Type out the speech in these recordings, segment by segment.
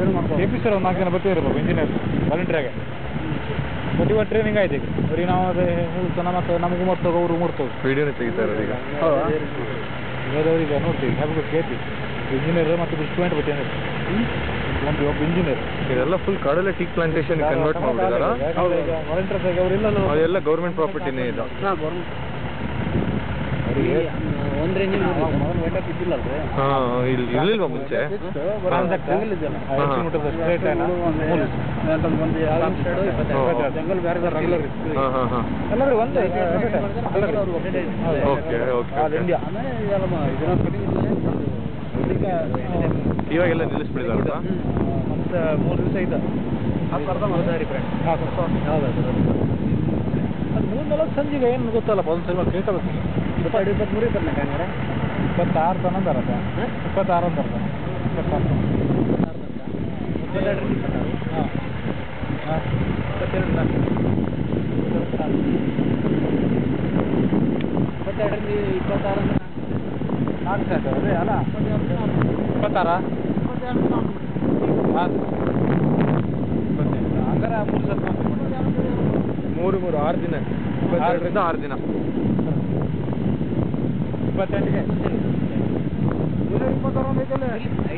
KPC ಒಂದು 4 ಜನ ಬರ್ತೀವಿ ಇರ್ಬೇಕು ಇಂಜಿನಿಯರ್ ವಾಲಂಟಿಯರಾಗೆ. ಬಟ್ ಇವಾಗ ಟ್ರೈನಿಂಗ್ ಆಯ್ತು ಈಗ ಅವ್ರಿಗೆ ನಾವು ಅದೇ ಹೇಳ್ತಾನೆ ಮತ್ತು ನಮಗೆ ಮುಟ್ತೋಗ ಅವರು ಮುಟ್ತೋಗ ವಿಡಿಯೋನೇ ತೆಗಿತಾರೆ ಈಗ. ಬೇರೆಯವ್ರಿಗೆ ನೋಡ್ತೀವಿ ಹೇಳ್ಬೇಕು ಕೇಳ್ತೀವಿ ಇಂಜಿನಿಯರ್ ಮತ್ತು ಸ್ಟೂಡೆಂಟ್ ಬರ್ತೀನಿ ಒಬ್ಬ ಇಂಜಿನಿಯರ್. ಇದೆಲ್ಲ ಫುಲ್ ಕಾಡಲ್ಲೇ ಟೀ ಪ್ಲಾಂಟೇಶನ್ ಕನ್ವರ್ಟ್ ಮಾಡಿಬಿಟ್ಟಿದಾರ. ವಾಲಂಟಿಯರ್ಸ್ ಆಗಿ ಅವರೆಲ್ಲ ಅದೆಲ್ಲ ಗೌರ್ಮೆಂಟ್ ಪ್ರಾಪರ್ಟಿನೇ ಇದು. ಇರ್ಲಿಲ್ವಾ ಮುಂಚೆ? ಇವಾಗೆಲ್ಲ ನಿಲ್ಲಿಸ್ಬಿಟ್ಟಿದಾರ. ಮತ್ತೆ 3 ದಿವಸ ಇದೆ ಅದು 3-4 ಸಂಜೆಗೆ ಏನು ಗೊತ್ತಲ್ಲ ಒಂದು ಸಲ ಕೇಳ್ಕೋಬೇಕು. 22-23 26 ತನ ಅಂತಾರದ 26 ಅಂತಾರದ 26 ಅದೇ ಅಲ್ಲ 26 ಹಾಂ ಹಂಗಾರೆ 3 ದಿವಸ 6 ದಿನ 22ರಿಂದ 6 ದಿನ 28ಗೆ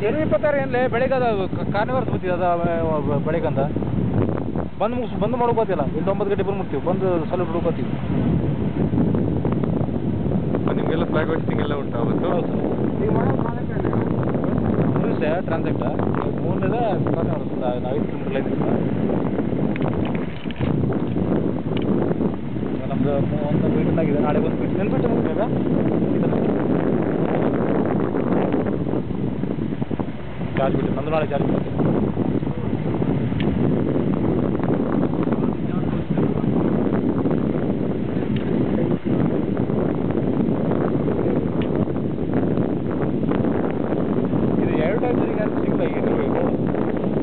26 ಏನ್ಲೇ ಬೆಳಗ್ಗೆ ಅದು ಕಾರ್ನಿವರ್ಸ್ ಬರ್ತೀವಿ ಅದು ಬೆಳಗ್ಗಂದ ಬಂದು ಮಾಡ್ಕೋತಿಲ್ಲ ಇಲ್ಲಿ 9 ಗಂಟೆ ಬಂದು ಮುಟ್ತೀವಿ ಬಂದು ಸಲ ಹುಡುಕೋತೀವಿ. ನಿಮಗೆಲ್ಲ ಫ್ಲಾಗ್ ಹೋಸ್ಟಿಂಗ್ ಎಲ್ಲ ಉಂಟು ಅವತ್ತು? 3 ದಿವಸ ಟ್ರಾನ್ಸಾಕ್ಟ 3ನೇದ ಕಾರ್ನಿವರ್ಸ್ 5 ಕಿಲೋಮೀಟರ್ ಲೈನ್ ನಮ್ದು ಒಂದು ಮೀಟಿಂಗ್ ಆಗಿದೆ ನಾಳೆ ಒಂದು ಮೀಟಿಂಗ್ ನೆನ್ಬಿಟ್ಟು ಮುಗಿದಾಗ ಚಾರ್ಜ್ ಬಿಟ್ಟು ನಂದು ನಾಳೆ ಚಾರ್ಜ್ ಮಾಡ್ತೀನಿ. ಇದು 2 ಟೈಮ್ ಯಾರು ಸಿಗಲ್ಲ ಇರಬೇಕು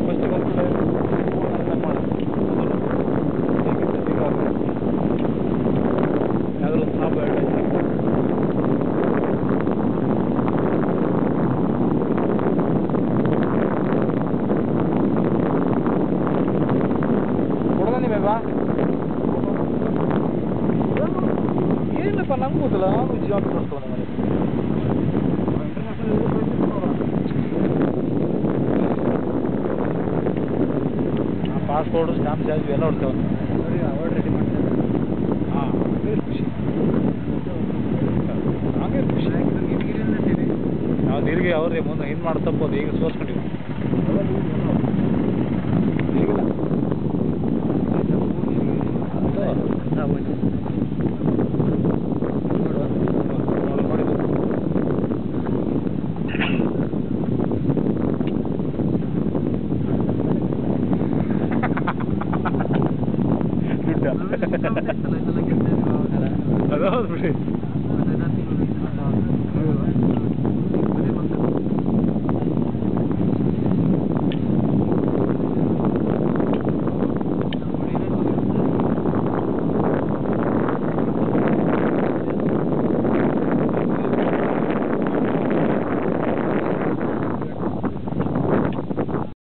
ಫಸ್ಟ್ ಬಂದು ಮಾಡೋದು ಯಾವ್ದಾದ್ರು ಒಂದು ಸಾಬ್ 2 ಏನಪ್ಪ ನಂಗೆ ಗೊತ್ತಿಲ್ಲ ನಾನು ಜೀವ ತೋರಿಸ್ತೇವೆ ಮನೆ ಪಾಸ್ಪೋರ್ಟ್ ಸ್ಟಾಂಪ್ ಚಾರ್ಜ್ ಎಲ್ಲ ಹೊಡ್ತೇವೆ ಅವಾರ್ಡ್ ರೆಡಿ ಮಾಡ್ತೇವೆ. ಹಾಂ ಖುಷಿ ಹಾಗೆ ಖುಷಿ ನಾವು ನೀರಿಗೆ ಅವ್ರಿಗೆ ಮುಂದೆ ಏನು ಮಾಡ್ತಪ್ಪ ಅದು ಈಗ ಸೋಸ್ಕೊಂಡಿವಿ ಈಗಿಲ್ಲ ಅದಾವ್ದು ಬಿಡಿ